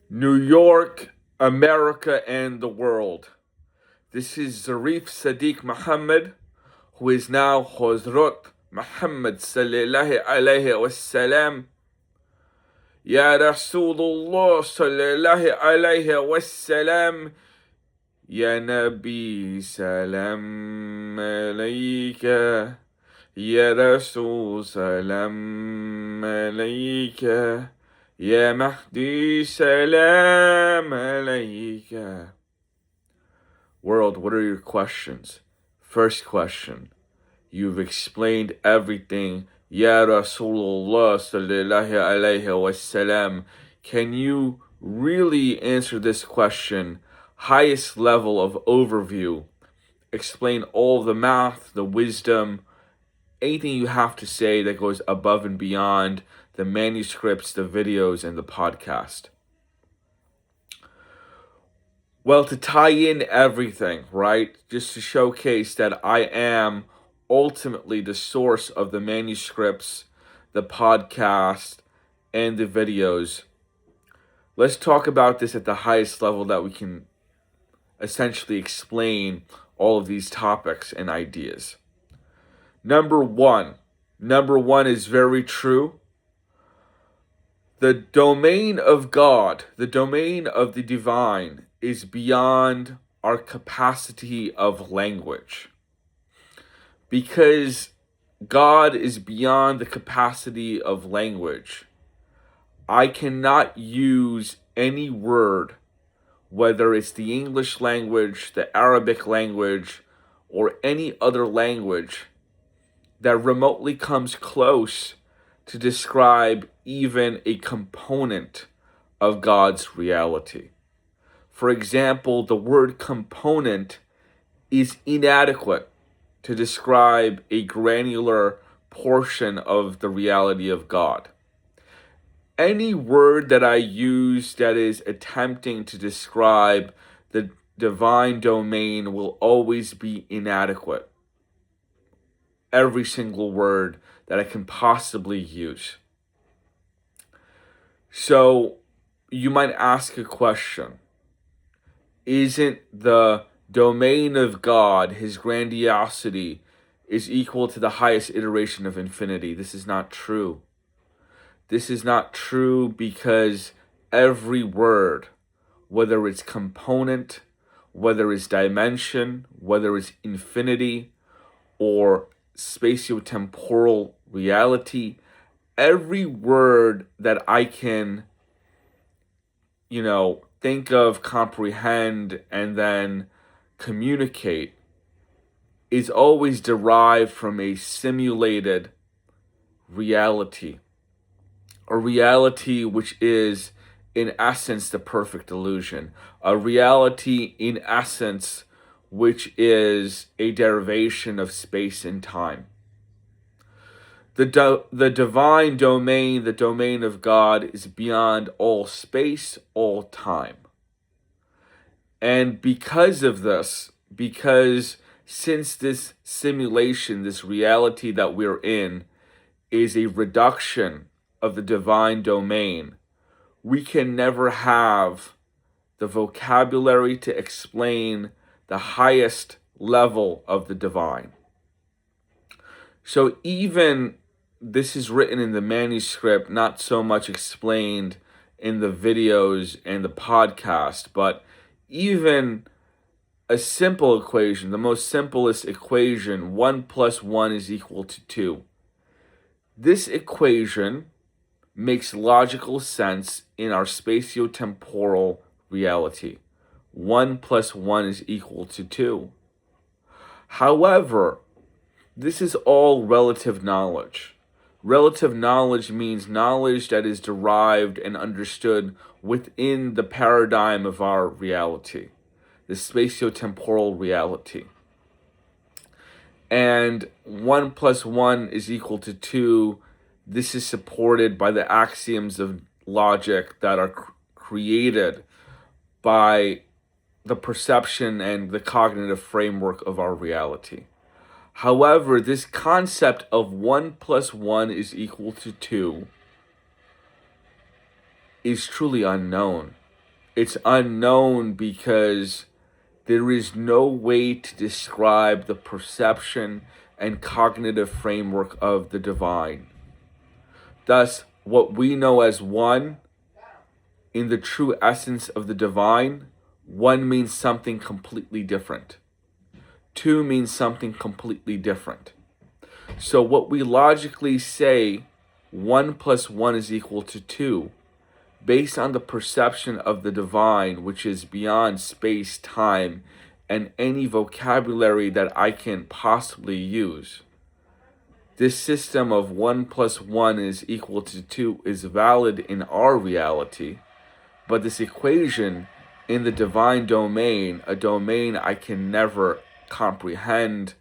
New York, America, and the world. This is Zarif Sadiq Muhammad, who is now Hazrat Muhammad sallallahu alayhi wasallam. Ya Rasulullah sallallahu alayhi wasallam. Ya Nabi salam alayka. Ya Rasul salam alayka. Ya Mahdi salam alayka. World, what are your questions? First question. You've explained everything. Ya Rasulullah sallallahu alayhi wasallam. Can you really answer this question? Highest level of overview. Explain all the math, the wisdom, anything you have to say that goes above and beyond the manuscripts, the videos, and the podcast. Well, to tie in everything, right? Just to showcase that I am ultimately the source of the manuscripts, the podcast, and the videos. Let's talk about this at the highest level that we can essentially explain all of these topics and ideas. Number one is very true. The domain of God, the domain of the divine, is beyond our capacity of language. Because God is beyond the capacity of language, I cannot use any word, whether it's the English language, the Arabic language, or any other language, that remotely comes close to describe even a component of God's reality. For example, the word component is inadequate to describe a granular portion of the reality of God. Any word that I use that is attempting to describe the divine domain will always be inadequate. Every single word that I can possibly use. So you might ask a question. Isn't the domain of God, his grandiosity, is equal to the highest iteration of infinity? This is not true. This is not true because every word, whether it's component, whether it's dimension, whether it's infinity, or spatiotemporal reality, every word that I can, think of, comprehend, and then communicate is always derived from a simulated reality. A reality which is, in essence, the perfect illusion. A reality, in essence, which is a derivation of space and time. The divine domain, the domain of God, is beyond all space, all time. And because of this, because since this simulation, this reality that we're in, is a reduction of the divine domain, we can never have the vocabulary to explain the highest level of the divine. So even this is written in the manuscript, not so much explained in the videos and the podcast, but even a simple equation, the most simplest equation, 1 plus 1 is equal to 2. This equation makes logical sense in our spatiotemporal reality. 1 plus 1 is equal to 2. However, this is all relative knowledge. Relative knowledge means knowledge that is derived and understood within the paradigm of our reality, the spatiotemporal reality. And 1 plus 1 is equal to 2. This is supported by the axioms of logic that are created by the perception and the cognitive framework of our reality. However, this concept of 1 plus 1 is equal to 2 is truly unknown. It's unknown because there is no way to describe the perception and cognitive framework of the divine. Thus, what we know as one, in the true essence of the divine, one means something completely different. Two means something completely different. So what we logically say, 1 plus 1 is equal to 2, based on the perception of the divine, which is beyond space, time, and any vocabulary that I can possibly use. This system of 1 plus 1 is equal to 2 is valid in our reality, but this equation in the divine domain, a domain I can never comprehend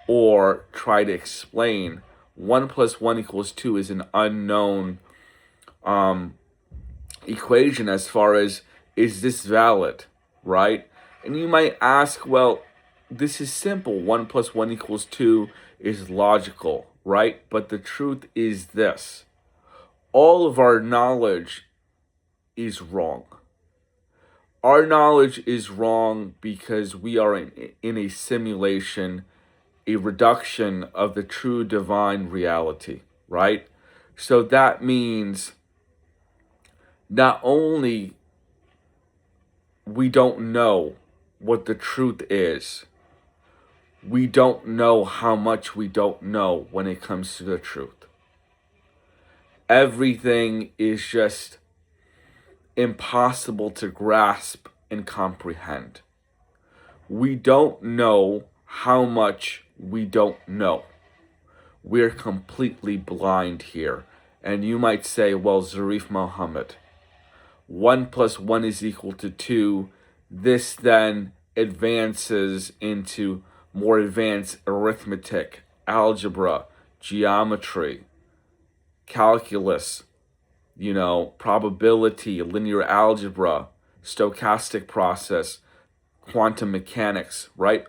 or try to explain, 1 plus 1 equals 2 is an unknown equation as far as, is this valid, right? And you might ask, well, this is simple. 1 plus 1 equals 2 is logical, right? But the truth is this. All of our knowledge is wrong. Our knowledge is wrong because we are in a simulation, a reduction of the true divine reality, right? So that means not only we don't know what the truth is, we don't know how much we don't know when it comes to the truth. Everything is just impossible to grasp and comprehend. We don't know how much we don't know. We're completely blind here. And you might say, well, Zarif Muhammad, 1 plus 1 is equal to 2. This then advances into more advanced arithmetic, algebra, geometry, calculus, probability, linear algebra, stochastic process, quantum mechanics, right?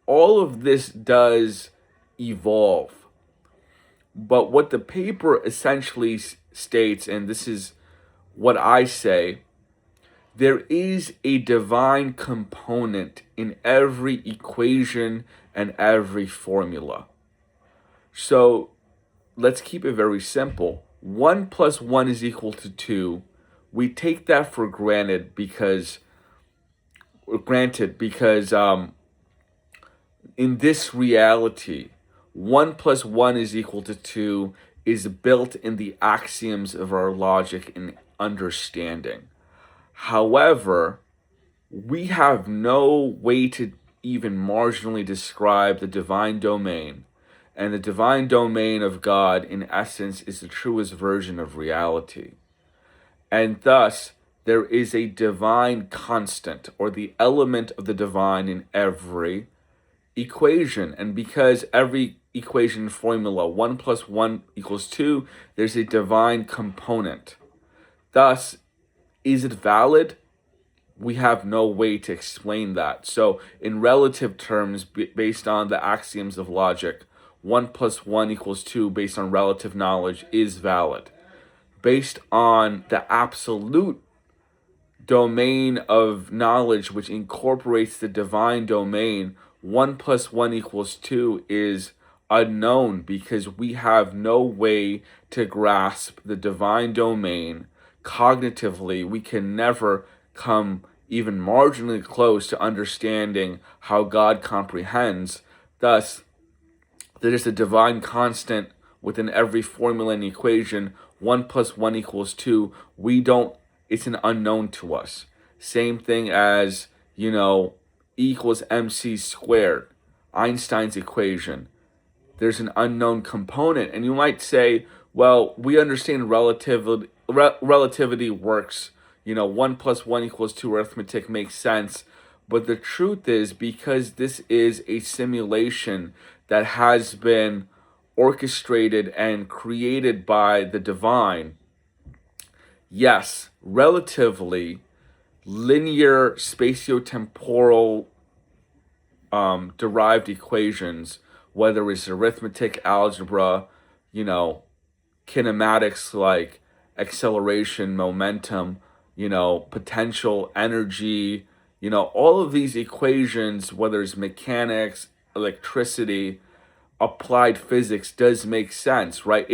All of this does evolve. But what the paper essentially states, and this is what I say, there is a divine component in every equation and every formula. So let's keep it very simple. 1 plus 1 is equal to 2. We take that for granted because in this reality, 1 plus 1 is equal to 2 is built in the axioms of our logic and understanding. However, we have no way to even marginally describe the divine domain, and the divine domain of God, in essence, is the truest version of reality. And thus, there is a divine constant, or the element of the divine in every equation. And because every equation formula, 1 plus 1 equals 2, there's a divine component. Thus, is it valid? We have no way to explain that. So in relative terms, based on the axioms of logic, 1 plus 1 equals 2 based on relative knowledge is valid. Based on the absolute domain of knowledge, which incorporates the divine domain, 1 plus 1 equals 2 is unknown because we have no way to grasp the divine domain cognitively. We can never come even marginally close to understanding how God comprehends. Thus, there is a divine constant within every formula and equation. 1 plus 1 equals 2. It's an unknown to us. Same thing as, E equals mc squared, Einstein's equation. There's an unknown component. And you might say, well, we understand relativity works. 1 plus 1 equals 2 arithmetic makes sense. But the truth is, because this is a simulation that has been orchestrated and created by the divine, yes, relatively, linear spatiotemporal derived equations, whether it's arithmetic, algebra, kinematics like acceleration, momentum, potential energy, all of these equations, whether it's mechanics, electricity, applied physics, does make sense, right?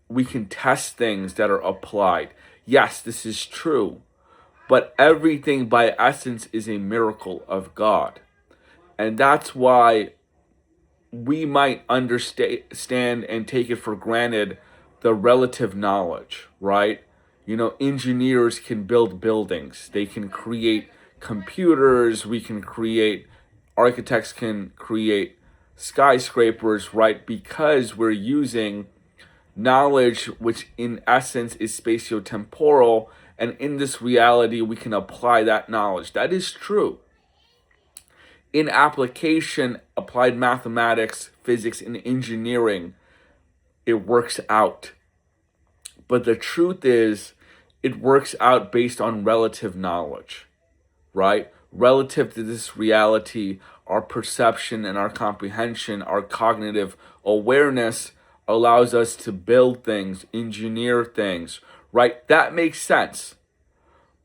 We can test things that are applied. Yes, this is true, but everything by essence is a miracle of God. And that's why we might understand and take it for granted the relative knowledge, right? Engineers can build buildings, they can create computers, architects can create skyscrapers, right? Because we're using knowledge which in essence is spatiotemporal, and in this reality we can apply that knowledge. That is true. In application, applied mathematics, physics, and engineering, it works out. But the truth is, it works out based on relative knowledge, right? Relative to this reality, our perception and our comprehension, our cognitive awareness allows us to build things, engineer things, right? That makes sense.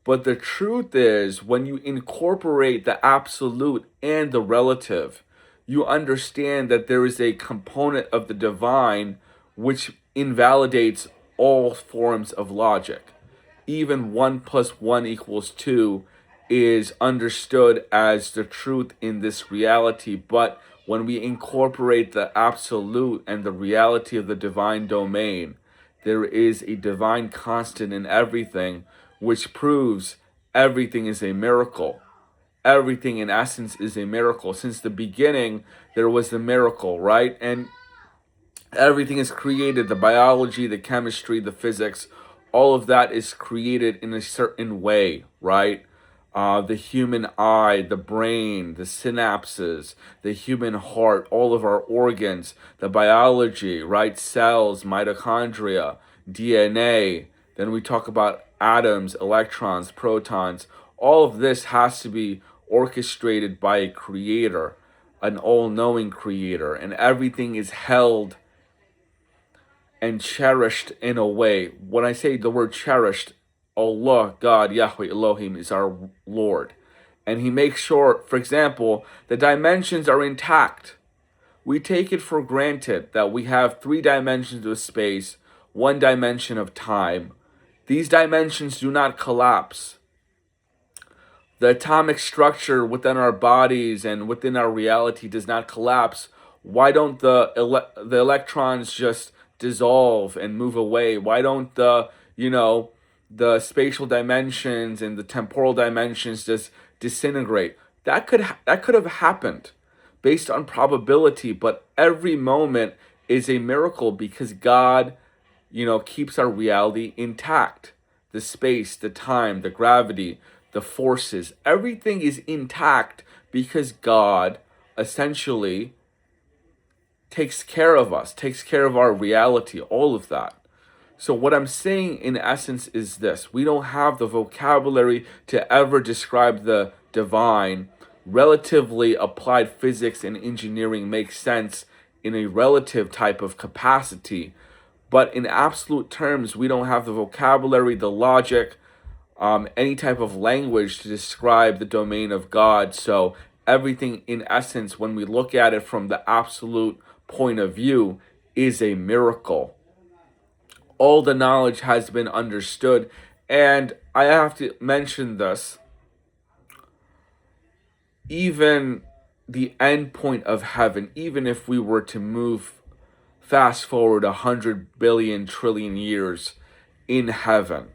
But the truth is, when you incorporate the absolute and the relative, you understand that there is a component of the divine which invalidates all forms of logic. Even 1 plus 1 equals 2 is understood as the truth in this reality. But when we incorporate the absolute and the reality of the divine domain, there is a divine constant in everything, which proves everything is a miracle. Everything in essence is a miracle. Since the beginning, there was a miracle, right? And everything is created. The biology, the chemistry, the physics, all of that is created in a certain way, right? The human eye, the brain, the synapses, the human heart, all of our organs, the biology, right? Cells, mitochondria, DNA. Then we talk about atoms, electrons, protons. All of this has to be orchestrated by a creator, an all-knowing creator, and everything is held and cherished in a way. When I say the word cherished, Allah, God, Yahweh, Elohim is our Lord. And He makes sure, for example, the dimensions are intact. We take it for granted that we have 3 dimensions of space, 1 dimension of time. These dimensions do not collapse. The atomic structure within our bodies and within our reality does not collapse. Why don't the electrons just dissolve and move away? Why don't the spatial dimensions and the temporal dimensions just disintegrate? That could have happened based on probability, but every moment is a miracle because God, keeps our reality intact. The space, the time, the gravity, the forces, everything is intact because God essentially takes care of us, takes care of our reality, all of that. So what I'm saying in essence is this: we don't have the vocabulary to ever describe the divine. Relatively applied physics and engineering makes sense in a relative type of capacity. But in absolute terms, we don't have the vocabulary, the logic, any type of language to describe the domain of God. So everything in essence, when we look at it from the absolute point of view, is a miracle. All the knowledge has been understood. And I have to mention this. Even the end point of heaven, even if we were to move fast forward 100 billion trillion years in heaven,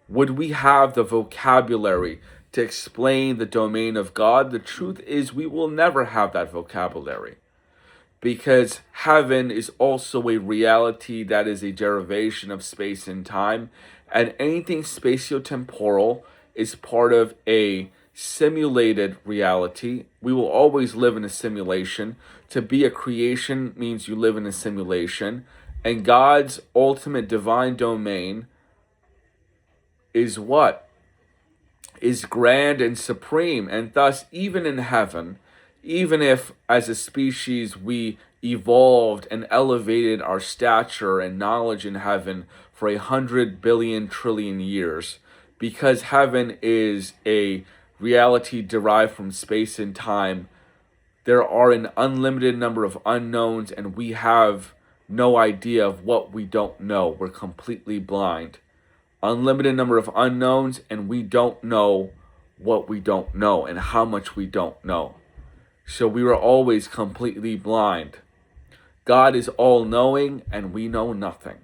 would we have the vocabulary to explain the domain of God? The truth is, we will never have that vocabulary, because heaven is also a reality that is a derivation of space and time, and anything spatiotemporal is part of a simulated reality. We will always live in a simulation. To be a creation means you live in a simulation, and God's ultimate divine domain is what? Is grand and supreme, and thus even in heaven, even if as a species we evolved and elevated our stature and knowledge in heaven for 100 billion trillion years, because heaven is a reality derived from space and time. There are an unlimited number of unknowns, and we have no idea of what we don't know. We're completely blind. Unlimited number of unknowns, and we don't know what we don't know and how much we don't know. So we were always completely blind. God is all-knowing, and we know nothing.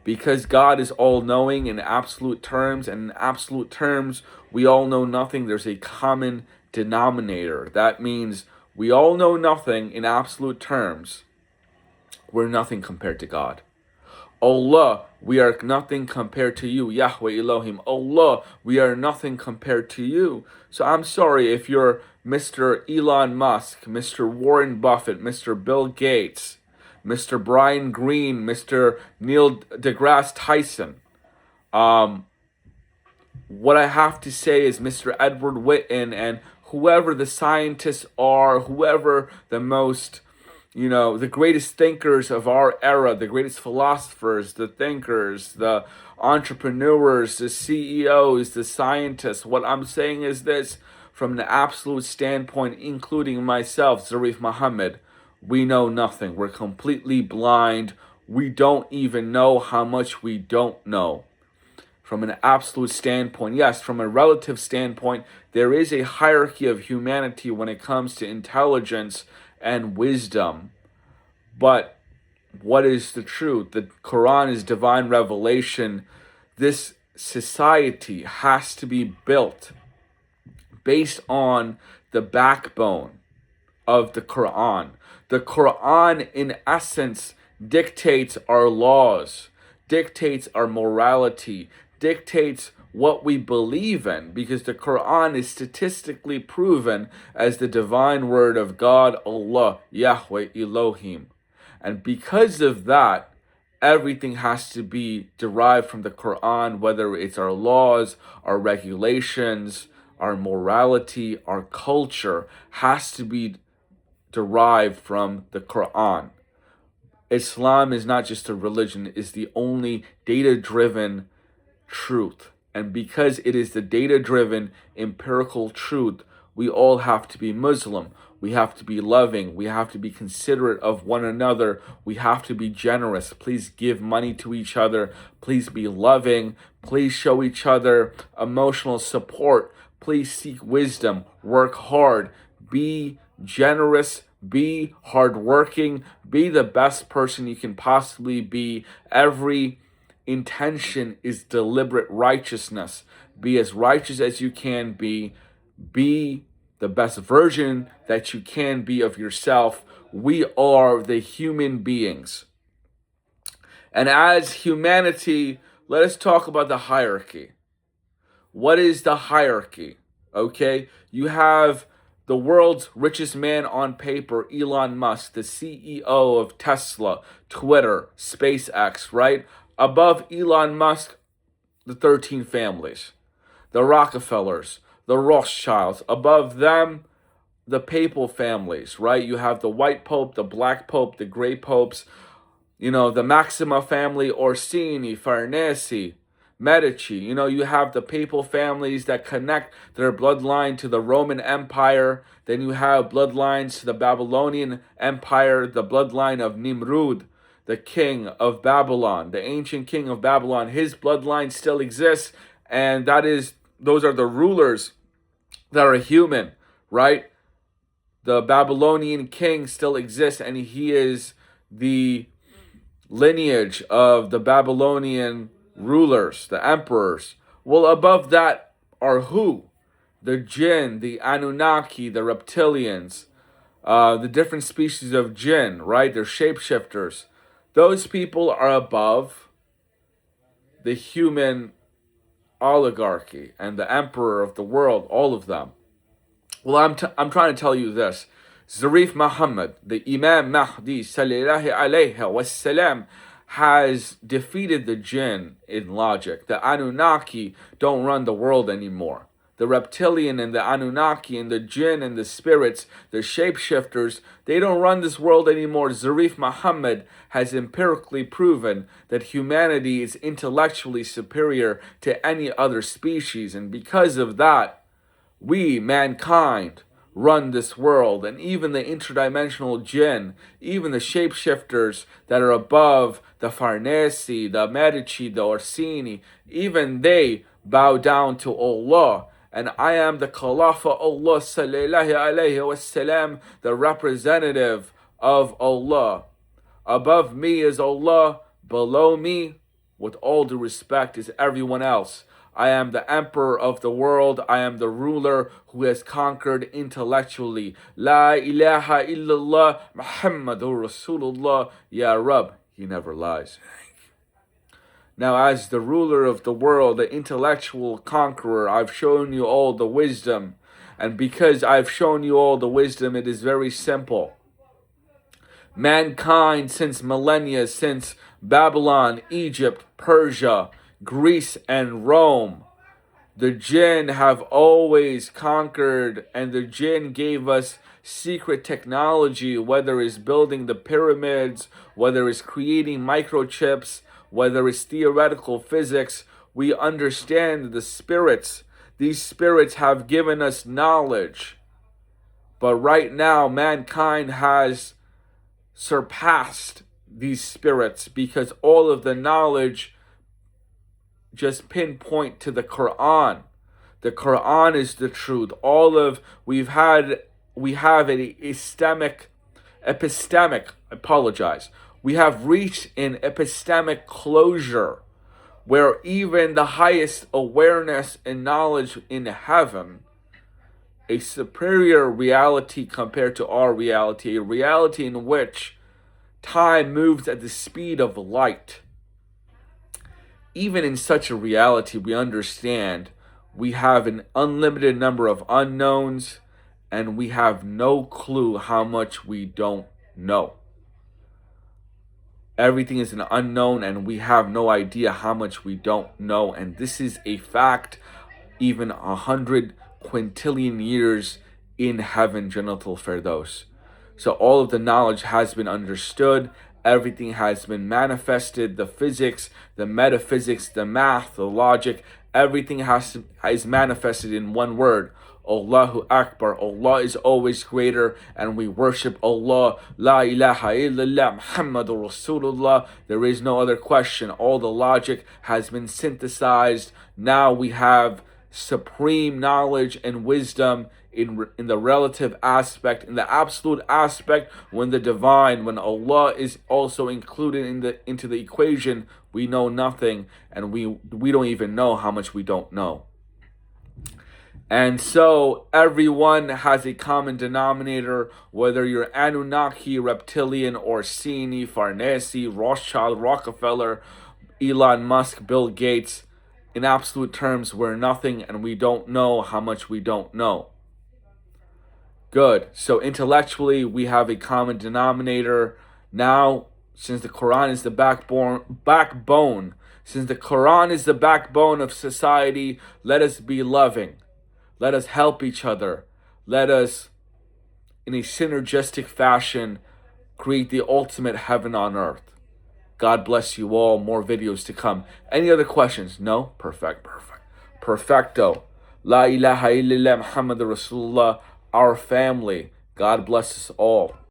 Because God is all-knowing in absolute terms, and in absolute terms, we all know nothing, there's a common denominator. That means we all know nothing in absolute terms. We're nothing compared to God. Allah, we are nothing compared to you. Yahweh Elohim. Allah, we are nothing compared to you. So I'm sorry if you're Mr. Elon Musk, Mr. Warren Buffett, Mr. Bill Gates, Mr. Brian Greene, Mr. Neil deGrasse Tyson. What I have to say is Mr. Edward Witten and whoever the scientists are, whoever the most, the greatest thinkers of our era, the greatest philosophers, the thinkers, the entrepreneurs, the CEOs, the scientists. What I'm saying is this, from an absolute standpoint, including myself, Zarif Muhammad, we know nothing. We're completely blind. We don't even know how much we don't know. From an absolute standpoint, yes, from a relative standpoint, there is a hierarchy of humanity when it comes to intelligence and wisdom. But what is the truth? The Quran is divine revelation. This society has to be built based on the backbone of the Quran. The Quran, in essence, dictates our laws, dictates our morality, dictates what we believe in, because the Quran is statistically proven as the divine word of God, Allah, Yahweh Elohim. And because of that, everything has to be derived from the Quran, whether it's our laws, our regulations, our morality, our culture, has to be derived from the Quran. Islam is not just a religion, it's the only data-driven truth. And because it is the data-driven empirical truth, we all have to be Muslim. We have to be loving. We have to be considerate of one another. We have to be generous. Please give money to each other. Please be loving. Please show each other emotional support. Please seek wisdom. Work hard. Be generous. Be hardworking. Be the best person you can possibly be. Every intention is deliberate righteousness. Be as righteous as you can be. Be the best version that you can be of yourself. We are the human beings. And as humanity, let us talk about the hierarchy. What is the hierarchy? Okay, you have the world's richest man on paper, Elon Musk, the CEO of Tesla, Twitter, SpaceX, right? Above Elon Musk, the 13 families, the Rockefellers, the Rothschilds. Above them, the papal families, right? You have the white pope, the black pope, the gray popes, the Maxima family, Orsini, Farnese, Medici. You have the papal families that connect their bloodline to the Roman Empire. Then you have bloodlines to the Babylonian Empire, the bloodline of Nimrud, the king of Babylon, the ancient king of Babylon. His bloodline still exists, and those are the rulers that are human, right? The Babylonian king still exists, and he is the lineage of the Babylonian rulers, the emperors. Well, above that are who? The jinn, the Anunnaki, the reptilians, the different species of jinn, right? They're shapeshifters. Those people are above the human oligarchy and the emperor of the world, all of them. Well, I'm trying to tell you this. Zarif Muhammad, the Imam Mahdi, sallallahu alayhi wasallam, has defeated the jinn in logic. The Anunnaki don't run the world anymore. the reptilian and the Anunnaki and the jinn and the spirits, the shapeshifters, they don't run this world anymore. Zarif Muhammad has empirically proven that humanity is intellectually superior to any other species. And because of that, we, mankind, run this world. And even the interdimensional jinn, even the shapeshifters that are above the Farnese, the Medici, the Orsini, even they bow down to Allah. And I am the Khalifa Allah sallallahu alayhi wasallam, the representative of Allah. Above me is Allah, below me, with all due respect, is everyone else. I am the emperor of the world. I am the ruler who has conquered intellectually. La ilaha illallah Muhammadur Rasulullah. Ya Rab, he never lies. Now, as the ruler of the world, the intellectual conqueror, I've shown you all the wisdom. And because I've shown you all the wisdom, it is very simple. Mankind, since millennia, since Babylon, Egypt, Persia, Greece, and Rome, the jinn have always conquered, and the jinn gave us secret technology, whether it's building the pyramids, whether it's creating microchips, whether it's theoretical physics. We understand the spirits. These spirits have given us knowledge. But right now, mankind has surpassed these spirits because all of the knowledge just pinpoint to the Quran. The Quran is the truth. We have an we have reached an epistemic closure where even the highest awareness and knowledge in heaven, a superior reality compared to our reality, a reality in which time moves at the speed of light. Even in such a reality, we understand we have an unlimited number of unknowns, and we have no clue how much we don't know. Everything is an unknown, and we have no idea how much we don't know. And this is a fact, even 100 quintillion years in heaven, Jannatul Firdaus. So all of the knowledge has been understood. Everything has been manifested. The physics, the metaphysics, the math, the logic, everything is manifested in one word. Allahu Akbar. Allah is always greater, and we worship Allah. La ilaha illallah Muhammadur Rasulullah. There is no other question. All the logic has been synthesized. Now we have supreme knowledge and wisdom in the relative aspect, in the absolute aspect. When the divine, when Allah is also included into the equation, we know nothing, and we don't even know how much we don't know. And so everyone has a common denominator, whether you're Anunnaki, reptilian, Orsini, Farnese, Rothschild, Rockefeller, Elon Musk, Bill Gates. In absolute terms, we're nothing, and we don't know how much we don't know. Good. So intellectually, we have a common denominator. Now, since the Quran is the backbone, since the Quran is the backbone of society, let us be loving. Let us help each other. Let us, in a synergistic fashion, create the ultimate heaven on earth. God bless you all. More videos to come. Any other questions? No? Perfecto. La ilaha illallah Muhammadur Rasulullah. Our family. God bless us all.